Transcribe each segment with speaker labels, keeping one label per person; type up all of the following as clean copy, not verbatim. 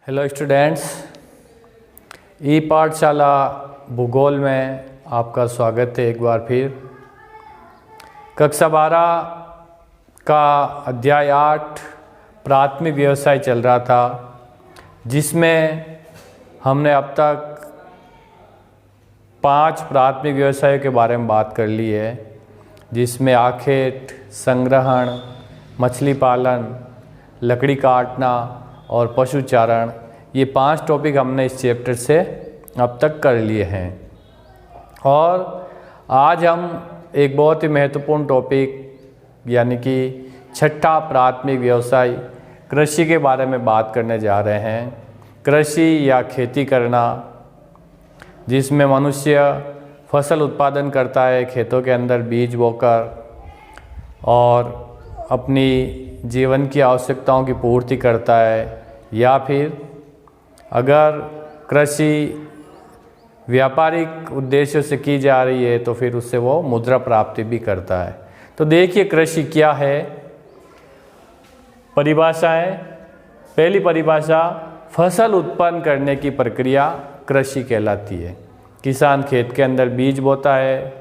Speaker 1: Hello students, ई पाठशाला भूगोल में आपका स्वागत है एक बार फिर। कक्षा 12 का अध्याय 8 प्राथमिक व्यवसाय चल रहा था, जिसमें हमने अब तक 5 प्राथमिक व्यवसायों के बारे में बात कर ली है, जिसमें आखेट, संग्रहण, मछली पालन, लकड़ी काटना और पशुचारण, ये 5 टॉपिक हमने इस चैप्टर से अब तक कर लिए हैं। और आज हम एक बहुत ही महत्वपूर्ण टॉपिक यानी कि 6ठा प्राथमिक व्यवसाय कृषि के बारे में बात करने जा रहे हैं। कृषि या खेती करना, जिसमें मनुष्य फसल उत्पादन करता है, खेतों के अंदर बीज बोकर और अपनी जीवन की आवश्यकताओं की पूर्ति करता है, या फिर अगर कृषि व्यापारिक उद्देश्यों से की जा रही है तो फिर उससे वो मुद्रा प्राप्ति भी करता है। तो देखिए कृषि क्या है। परिभाषाएं। पहली परिभाषा, फसल उत्पन्न करने की प्रक्रिया कृषि कहलाती है। किसान खेत के अंदर बीज बोता है,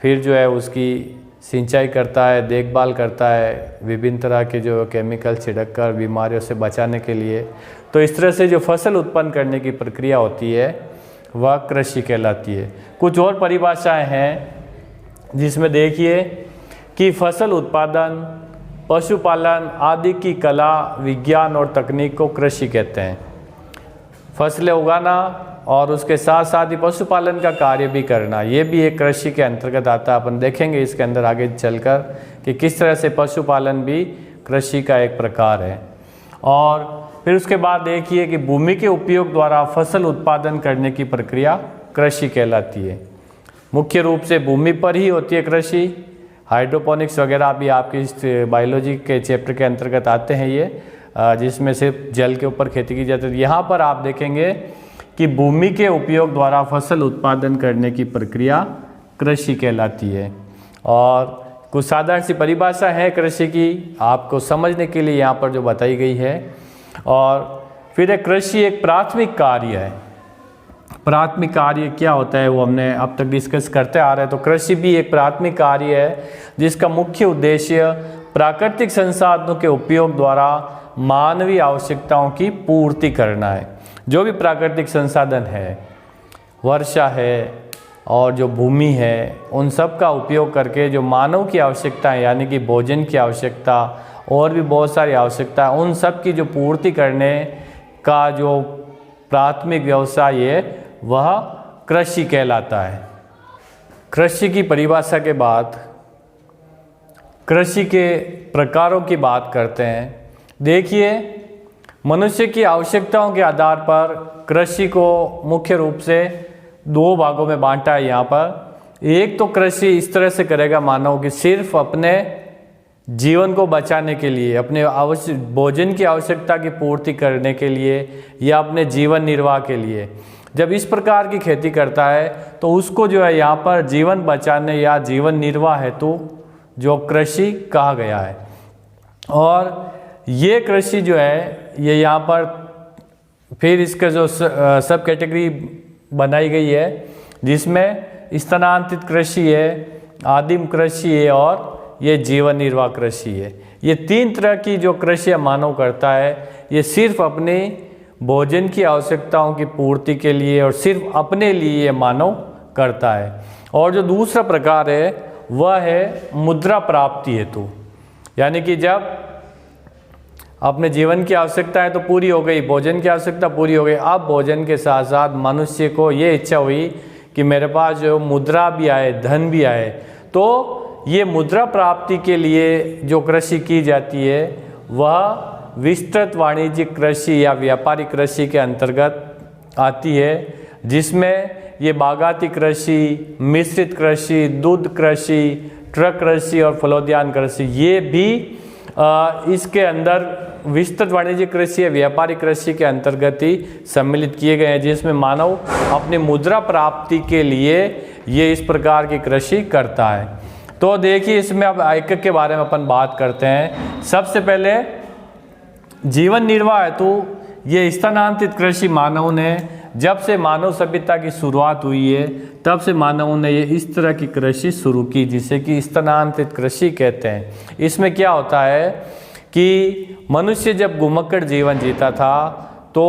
Speaker 1: फिर जो है उसकी सिंचाई करता है, देखभाल करता है, विभिन्न तरह के जो केमिकल छिड़क कर बीमारियों से बचाने के लिए। तो इस तरह से जो फसल उत्पन्न करने की प्रक्रिया होती है वह कृषि कहलाती है। कुछ और परिभाषाएं हैं, जिसमें देखिए कि फसल उत्पादन, पशुपालन आदि की कला, विज्ञान और तकनीक को कृषि कहते हैं। फसलें उगाना और उसके साथ साथ ही पशुपालन का कार्य भी करना, ये भी एक कृषि के अंतर्गत आता है। अपन देखेंगे इसके अंदर आगे चलकर कि किस तरह से पशुपालन भी कृषि का एक प्रकार है। और फिर उसके बाद देखिए कि भूमि के उपयोग द्वारा फसल उत्पादन करने की प्रक्रिया कृषि कहलाती है। मुख्य रूप से भूमि पर ही होती है कृषि। हाइड्रोपोनिक्स वगैरह भी आपके इस बायोलॉजी के चैप्टर के अंतर्गत आते हैं, ये जिसमें सिर्फ जल के ऊपर खेती की जाती है। यहाँ पर आप देखेंगे कि भूमि के उपयोग द्वारा फसल उत्पादन करने की प्रक्रिया कृषि कहलाती है। और कुछ साधारण सी परिभाषा है कृषि की, आपको समझने के लिए यहाँ पर जो बताई गई है। और फिर कृषि एक प्राथमिक कार्य है। प्राथमिक कार्य क्या होता है वो हमने अब तक डिस्कस करते आ रहे हैं। तो कृषि भी एक प्राथमिक कार्य है, जिसका मुख्य उद्देश्य प्राकृतिक संसाधनों के उपयोग द्वारा मानवीय आवश्यकताओं की पूर्ति करना है। जो भी प्राकृतिक संसाधन है, वर्षा है और जो भूमि है, उन सब का उपयोग करके जो मानव की आवश्यकताएं यानी कि भोजन की आवश्यकता और भी बहुत सारी आवश्यकता, उन सब की जो पूर्ति करने का जो प्राथमिक व्यवसाय है वह कृषि कहलाता है। कृषि की परिभाषा के बाद कृषि के प्रकारों की बात करते हैं। देखिए, मनुष्य की आवश्यकताओं के आधार पर कृषि को मुख्य रूप से 2 भागों में बांटा है यहाँ पर। एक तो कृषि इस तरह से करेगा मानव कि सिर्फ अपने जीवन को बचाने के लिए, अपने भोजन की आवश्यकता की पूर्ति करने के लिए या अपने जीवन निर्वाह के लिए जब इस प्रकार की खेती करता है तो उसको जो है यहाँ पर जीवन बचाने या जीवन निर्वाह हेतु जो कृषि कहा गया है। और ये कृषि जो है ये यहाँ पर फिर इसका जो सब कैटेगरी बनाई गई है, जिसमें स्थानांतरित कृषि है, आदिम कृषि है और ये जीवन निर्वाह कृषि है। ये 3 तरह की जो कृषि मानव करता है, ये सिर्फ अपने भोजन की आवश्यकताओं की पूर्ति के लिए और सिर्फ अपने लिए ये मानव करता है। और जो दूसरा प्रकार है वह है मुद्रा प्राप्ति हेतु, यानी कि जब अपने जीवन की आवश्यकताएं तो पूरी हो गई, भोजन की आवश्यकता पूरी हो गई, अब भोजन के साथ साथ मनुष्य को ये इच्छा हुई कि मेरे पास जो मुद्रा भी आए, धन भी आए। तो ये मुद्रा प्राप्ति के लिए जो कृषि की जाती है वह विस्तृत वाणिज्यिक कृषि या व्यापारिक कृषि के अंतर्गत आती है, जिसमें ये बागाती कृषि, मिश्रित कृषि, दूध कृषि, ट्रक कृषि और फलोद्यान कृषि, ये भी इसके अंदर विस्तृत वाणिज्यिक कृषि या व्यापारिक कृषि के अंतर्गत ही सम्मिलित किए गए हैं, जिसमें मानव अपनी मुद्रा प्राप्ति के लिए ये इस प्रकार की कृषि करता है। तो देखिए, इसमें अब एक के बारे में अपन बात करते हैं। सबसे पहले जीवन निर्वाह हेतु ये स्थानांतरित कृषि मानव ने, जब से मानव सभ्यता की शुरुआत हुई है तब से मानव ने ये इस तरह की कृषि शुरू की, जिसे कि स्थानांतरित कृषि कहते हैं। इसमें क्या होता है कि मनुष्य जब घुमक्कड़ जीवन जीता था तो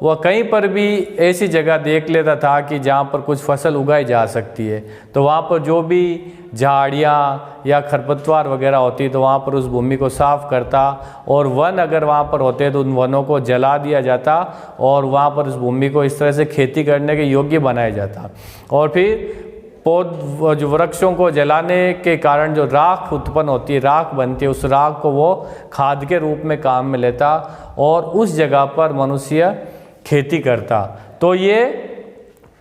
Speaker 1: वह कहीं पर भी ऐसी जगह देख लेता था कि जहाँ पर कुछ फसल उगाई जा सकती है, तो वहाँ पर जो भी झाड़ियाँ या खरपतवार वगैरह होती तो वहाँ पर उस भूमि को साफ करता, और वन अगर वहाँ पर होते तो उन वनों को जला दिया जाता और वहाँ पर उस भूमि को इस तरह से खेती करने के योग्य बनाया जाता। और फिर जो वृक्षों को जलाने के कारण जो राख उत्पन्न होती है, राख बनती है, उस राख को वो खाद के रूप में काम में लेता और उस जगह पर मनुष्य खेती करता। तो ये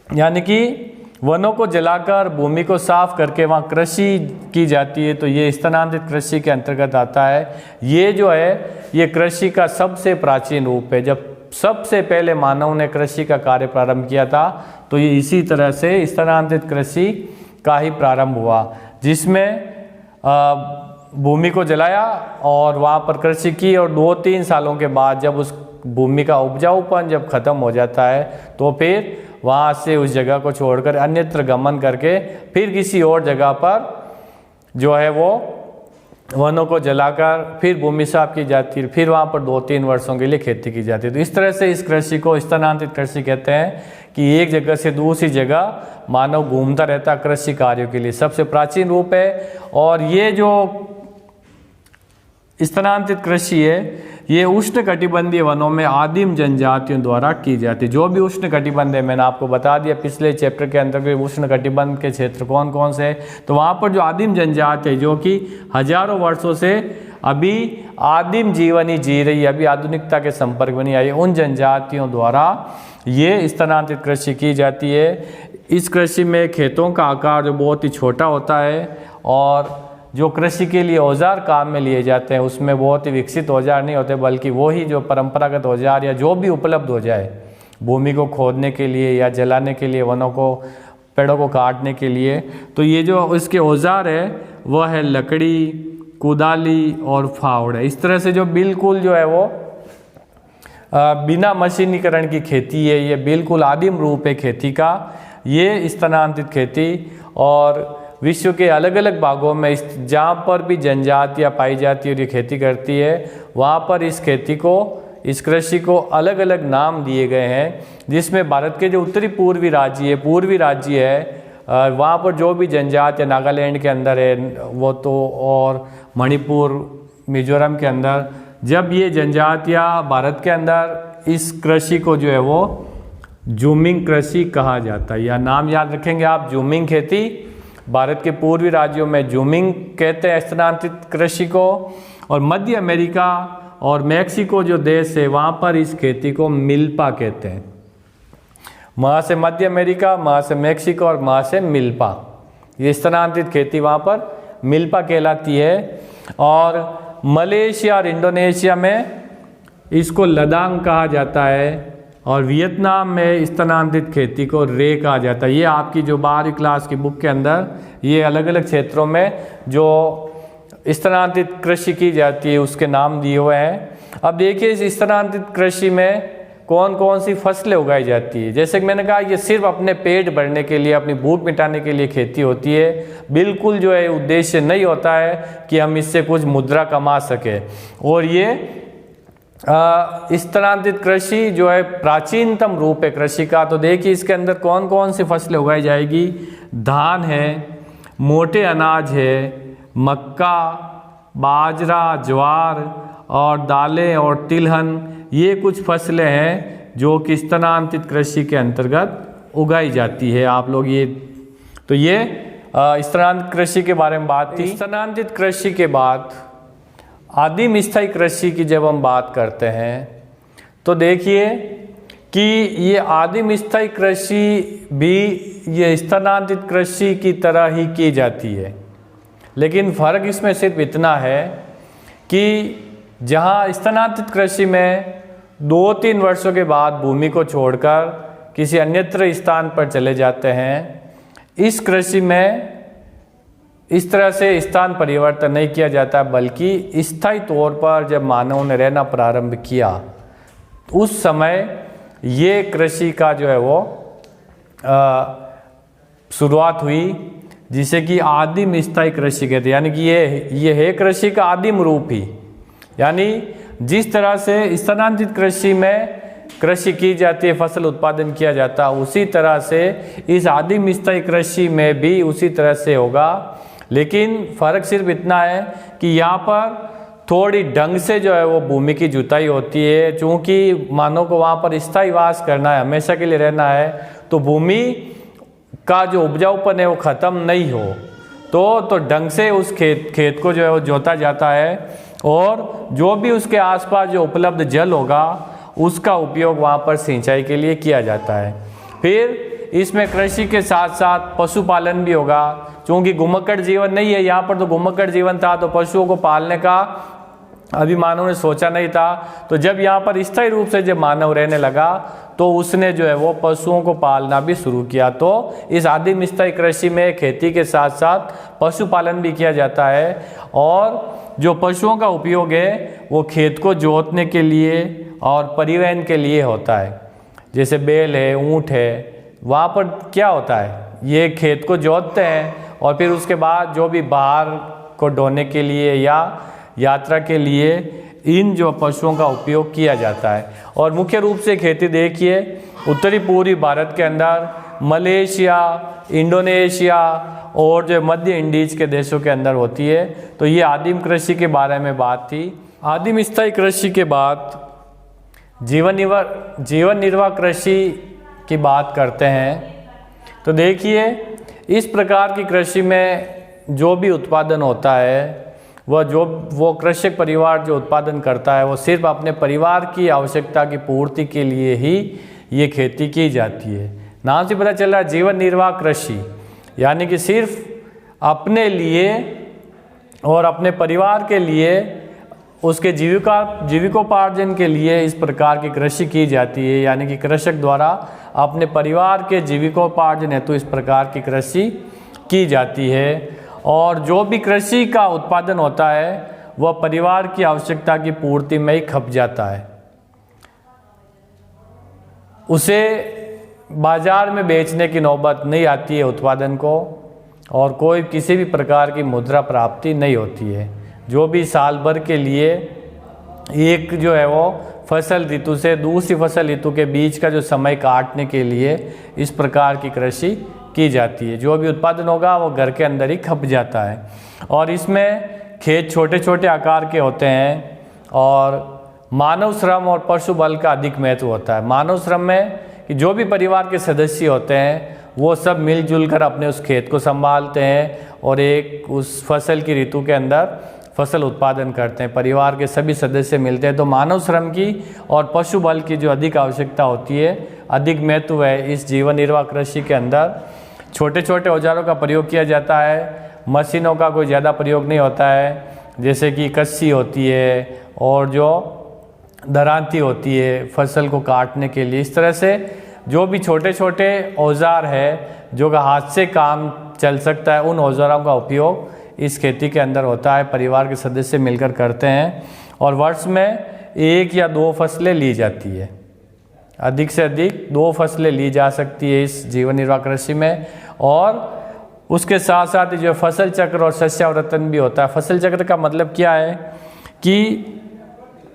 Speaker 1: यानी कि वनों को जलाकर भूमि को साफ करके वहाँ कृषि की जाती है, तो ये स्थानांतरित कृषि के अंतर्गत आता है। ये जो है ये कृषि का सबसे प्राचीन रूप है। जब सबसे पहले मानव ने कृषि का कार्य प्रारंभ किया था तो ये इसी तरह से स्थानांतरित कृषि का ही प्रारंभ हुआ, जिसमें भूमि को जलाया और वहाँ पर कृषि की, और 2-3 सालों के बाद जब उस भूमि का उपजाऊपन जब खत्म हो जाता है तो फिर वहाँ से उस जगह को छोड़कर अन्यत्र गमन करके फिर किसी और जगह पर जो है वो वनों को जलाकर फिर भूमि साफ की जाती है, फिर वहाँ पर 2-3 वर्षों के लिए खेती की जाती है। तो इस तरह से इस कृषि को स्थानांतरित कृषि कहते हैं कि एक जगह से दूसरी जगह मानव घूमता रहता कृषि कार्यों के लिए। सबसे प्राचीन रूप है। और ये जो स्थानांतरित कृषि है ये उष्णकटिबंधीय वनों में आदिम जनजातियों द्वारा की जाती है। जो भी उष्णकटिबंध है, मैंने आपको बता दिया पिछले चैप्टर के अंतर्गत उष्णकटिबंध के क्षेत्र कौन कौन से हैं। तो वहाँ पर जो आदिम जनजाति है जो कि हजारों वर्षों से अभी आदिम जीवन ही जी रही है, अभी आधुनिकता के संपर्क में नहीं आई, उन जनजातियों द्वारा ये स्थानांतरित कृषि की जाती है। इस कृषि में खेतों का आकार जो बहुत ही छोटा होता है और जो कृषि के लिए औजार काम में लिए जाते हैं उसमें बहुत ही विकसित औजार नहीं होते, बल्कि वो ही जो परंपरागत औजार या जो भी उपलब्ध हो जाए भूमि को खोदने के लिए या जलाने के लिए, वनों को पेड़ों को काटने के लिए। तो ये जो इसके औजार है वह है लकड़ी, कुदाली और फावड़ा। इस तरह से जो बिल्कुल जो है वो बिना मशीनीकरण की खेती है, ये बिल्कुल आदिम रूप है खेती का, ये स्थानांतरित खेती। और विश्व के अलग अलग भागों में जहाँ पर भी जनजातियाँ पाई जाती है और ये खेती करती है, वहाँ पर इस खेती को, इस कृषि को अलग अलग नाम दिए गए हैं। जिसमें भारत के जो उत्तरी पूर्वी राज्य है वहाँ पर जो भी जनजाति नागालैंड के अंदर है वो तो, और मणिपुर, मिजोरम के अंदर, जब ये जनजातियाँ भारत के अंदर इस कृषि को जो है वो जूमिंग कृषि कहा जाता है, या नाम याद रखेंगे आप, जूमिंग खेती। भारत के पूर्वी राज्यों में जूमिंग कहते हैं स्थानांतरित कृषि को, और मध्य अमेरिका और मैक्सिको जो देश है वहाँ पर इस खेती को मिल्पा कहते हैं। वहाँ से मध्य अमेरिका, वहाँ से मैक्सिको और वहाँ से मिल्पा, ये स्थानांतरित खेती वहाँ पर मिल्पा कहलाती है। और मलेशिया और इंडोनेशिया में इसको लदांग कहा जाता है, और वियतनाम में स्थानांतरित खेती को रे कहा जाता है। ये आपकी जो 12वीं क्लास की बुक के अंदर ये अलग अलग क्षेत्रों में जो स्थानांतरित कृषि की जाती है उसके नाम दिए हुए हैं। अब देखिए इस स्थानांतरित कृषि में कौन कौन सी फसलें उगाई जाती है। जैसे कि मैंने कहा ये सिर्फ अपने पेट भरने के लिए, अपनी भूख मिटाने के लिए खेती होती है, बिल्कुल जो है उद्देश्य नहीं होता है कि हम इससे कुछ मुद्रा कमा सके। और ये स्थानांतरित कृषि जो है प्राचीनतम रूप है कृषि का। तो देखिए इसके अंदर कौन कौन सी फसलें उगाई जाएगी। धान है, मोटे अनाज है, मक्का, बाजरा, ज्वार और दालें और तिलहन, ये कुछ फसलें हैं जो कि स्थानांतरित कृषि के अंतर्गत उगाई जाती है। आप लोग ये तो ये स्थानांतरित कृषि के बारे में बात थी। स्थानांतरित कृषि के बाद आदिम स्थायी कृषि की जब हम बात करते हैं तो देखिए कि ये आदिम स्थायी कृषि भी ये स्थानांतरित कृषि की तरह ही की जाती है, लेकिन फ़र्क इसमें सिर्फ इतना है कि जहाँ स्थानांतरित कृषि में 2-3 वर्षों के बाद भूमि को छोड़कर किसी अन्यत्र स्थान पर चले जाते हैं, इस कृषि में इस तरह से स्थान परिवर्तन नहीं किया जाता, बल्कि स्थायी तौर पर जब मानव ने रहना प्रारंभ किया उस समय ये कृषि का जो है वो शुरुआत हुई, जिसे कि आदिम स्थायी कृषि कहते हैं। यानी कि ये है कृषि का आदिम रूप ही। यानी जिस तरह से स्थानांतरित कृषि में कृषि की जाती है, फसल उत्पादन किया जाता है, उसी तरह से इस आदिम स्थायी कृषि में भी उसी तरह से होगा। लेकिन फर्क सिर्फ इतना है कि यहाँ पर थोड़ी ढंग से जो है वो भूमि की जुताई होती है। चूँकि मानव को वहाँ पर स्थायी वास करना है, हमेशा के लिए रहना है, तो भूमि का जो उपजाऊपन है वो ख़त्म नहीं हो, तो ढंग से उस खेत को जो है वो जोता जाता है, और जो भी उसके आसपास जो उपलब्ध जल होगा उसका उपयोग वहाँ पर सिंचाई के लिए किया जाता है। फिर इसमें कृषि के साथ साथ पशुपालन भी होगा। चूँकि घुमक्कड़ जीवन नहीं है यहाँ पर, तो घुमक्कड़ जीवन था तो पशुओं को पालने का अभी मानव ने सोचा नहीं था। तो जब यहाँ पर स्थायी रूप से जब मानव रहने लगा तो उसने जो है वो पशुओं को पालना भी शुरू किया। तो इस आदिम स्थायी कृषि में खेती के साथ साथ पशुपालन भी किया जाता है, और जो पशुओं का उपयोग है वो खेत को जोतने के लिए और परिवहन के लिए होता है। जैसे बैल है, ऊँट है, वहाँ पर क्या होता है, ये खेत को जोतते हैं और फिर उसके बाद जो भी बाहर को ढोने के लिए या यात्रा के लिए इन जो पशुओं का उपयोग किया जाता है। और मुख्य रूप से खेती देखिए उत्तरी पूर्वी भारत के अंदर, मलेशिया, इंडोनेशिया और जो मध्य इंडीज के देशों के अंदर होती है। तो ये आदिम कृषि के बारे में बात थी। आदिम स्थायी कृषि के बाद जीवन निर्वाह कृषि की बात करते हैं। तो देखिए इस प्रकार की कृषि में जो भी उत्पादन होता है वो कृषक परिवार जो उत्पादन करता है वो सिर्फ अपने परिवार की आवश्यकता की पूर्ति के लिए ही ये खेती की जाती है। नाम से पता चल रहा है जीवन निर्वाह कृषि, यानी कि सिर्फ अपने लिए और अपने परिवार के लिए, उसके जीविकोपार्जन के लिए इस प्रकार की कृषि की जाती है। यानी कि कृषक द्वारा अपने परिवार के जीविकोपार्जन हेतु इस प्रकार की कृषि की जाती है। और जो भी कृषि का उत्पादन होता है वह परिवार की आवश्यकता की पूर्ति में ही खप जाता है, उसे बाजार में बेचने की नौबत नहीं आती है उत्पादन को, और कोई किसी भी प्रकार की मुद्रा प्राप्ति नहीं होती है। जो भी साल भर के लिए एक जो है वो फसल ऋतु से दूसरी फसल ऋतु के बीच का जो समय काटने के लिए इस प्रकार की कृषि की जाती है। जो भी उत्पादन होगा वो घर के अंदर ही खप जाता है। और इसमें खेत छोटे छोटे आकार के होते हैं और मानव श्रम और पशु बल का अधिक महत्व होता है। मानव श्रम में कि जो भी परिवार के सदस्य होते हैं वो सब मिलजुल कर अपने उस खेत को संभालते हैं और एक उस फसल की ऋतु के अंदर फसल उत्पादन करते हैं। परिवार के सभी सदस्य मिलते हैं। तो मानव श्रम की और पशु बल की जो अधिक आवश्यकता होती है, अधिक महत्व है इस जीवन निर्वाह कृषि के अंदर। छोटे छोटे औजारों का प्रयोग किया जाता है, मशीनों का कोई ज़्यादा प्रयोग नहीं होता है, जैसे कि कस्सी होती है और जो दरांती होती है फसल को काटने के लिए। इस तरह से जो भी छोटे छोटे औजार है जो का हाथ से काम चल सकता है, उन औजारों का उपयोग इस खेती के अंदर होता है। परिवार के सदस्य मिलकर करते हैं और वर्ष में 1 या 2 फसलें ली जाती है। अधिक से अधिक 2 फसलें ली जा सकती है इस जीवन निर्वाह कृषि में। और उसके साथ साथ जो फसल चक्र और शस्यावृतन भी होता है। फसल चक्र का मतलब क्या है कि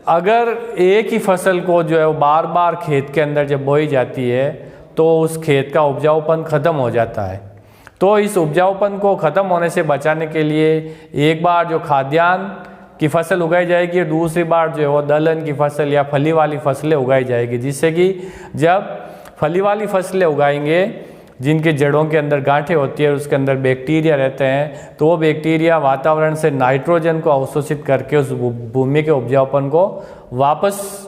Speaker 1: अगर एक ही फसल को जो है वो बार बार खेत के अंदर जब बोई जाती है तो उस खेत का उपजाऊपन ख़त्म हो जाता है। तो इस उपजाऊपन को ख़त्म होने से बचाने के लिए एक बार जो खाद्यान्न की फसल उगाई जाएगी और दूसरी बार जो है वो दलहन की फसल या फली वाली फसलें उगाई जाएगी, जिससे कि जब फली वाली फसलें उगाएंगे जिनके जड़ों के अंदर गांठें होती है और उसके अंदर बैक्टीरिया रहते हैं, तो वो बैक्टीरिया वातावरण से नाइट्रोजन को अवशोषित करके उस भूमि के उपजाऊपन को वापस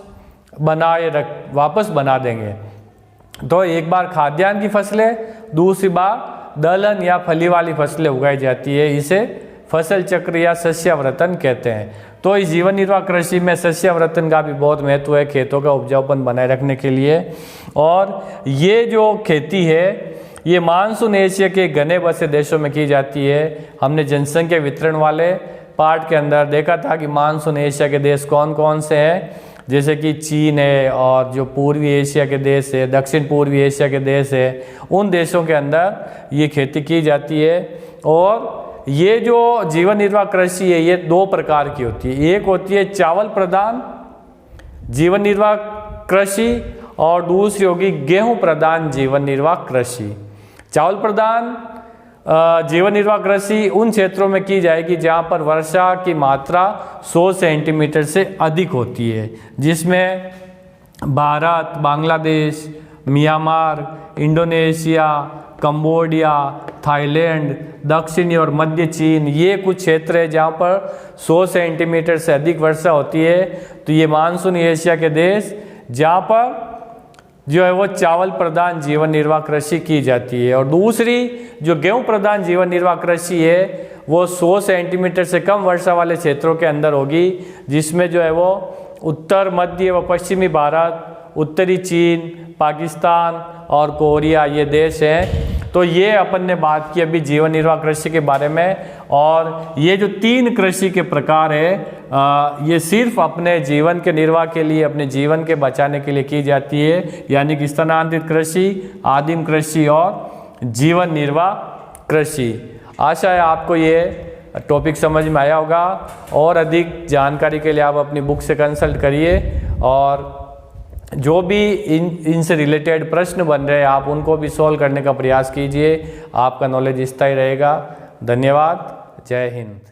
Speaker 1: बना देंगे। तो एक बार खाद्यान्न की फसलें, दूसरी बार दलहन या फली वाली फसलें उगाई जाती है। इसे फसल चक्र या शस्यावृतन कहते हैं। तो इस जीवन निर्वाह कृषि में शस्यावृतन का भी बहुत महत्व है खेतों का उपजाऊपन बनाए रखने के लिए। और ये जो खेती है ये मानसून एशिया के घने बसे देशों में की जाती है। हमने जनसंख्या वितरण वाले पार्ट के अंदर देखा था कि मानसून एशिया के देश कौन कौन से हैं, जैसे कि चीन है और जो पूर्वी एशिया के देश है, दक्षिण पूर्वी एशिया के देश है, उन देशों के अंदर ये खेती की जाती है। और ये जो जीवन निर्वाह कृषि है ये 2 प्रकार की होती है। एक होती है चावल प्रधान जीवन निर्वाह कृषि और दूसरी होगी गेहूं प्रधान जीवन निर्वाह कृषि। चावल प्रधान जीवन निर्वाह कृषि उन क्षेत्रों में की जाएगी जहां पर वर्षा की मात्रा 100 सेंटीमीटर से अधिक होती है, जिसमें Bharat, Bangladesh, Myanmar, Indonesia, Cambodia, Thailand, दक्षिणी और मध्य चीन, ये कुछ क्षेत्र है जहाँ पर 100 सेंटीमीटर से अधिक वर्षा होती है। तो ये मानसून एशिया के देश जहाँ पर जो है वो चावल प्रधान जीवन निर्वाह कृषि की जाती है। और दूसरी जो गेहूं प्रधान जीवन निर्वाह कृषि है वो 100 सेंटीमीटर से कम वर्षा वाले क्षेत्रों के अंदर होगी, जिसमें जो है वो उत्तर, मध्य व पश्चिमी भारत, उत्तरी चीन, पाकिस्तान और कोरिया ये देश हैं। तो ये अपन ने बात की अभी जीवन निर्वाह कृषि के बारे में। और ये जो 3 कृषि के प्रकार है ये सिर्फ अपने जीवन के निर्वाह के लिए, अपने जीवन के बचाने के लिए की जाती है, यानी कि स्थानांतरित कृषि, आदिम कृषि और जीवन निर्वाह कृषि। आशा है आपको ये टॉपिक समझ में आया होगा। और अधिक जानकारी के लिए आप अपनी बुक से कंसल्ट करिए और जो भी इनसे रिलेटेड प्रश्न बन रहे हैं आप उनको भी सॉल्व करने का प्रयास कीजिए। आपका नॉलेज स्थायी रहेगा। धन्यवाद। जय हिंद।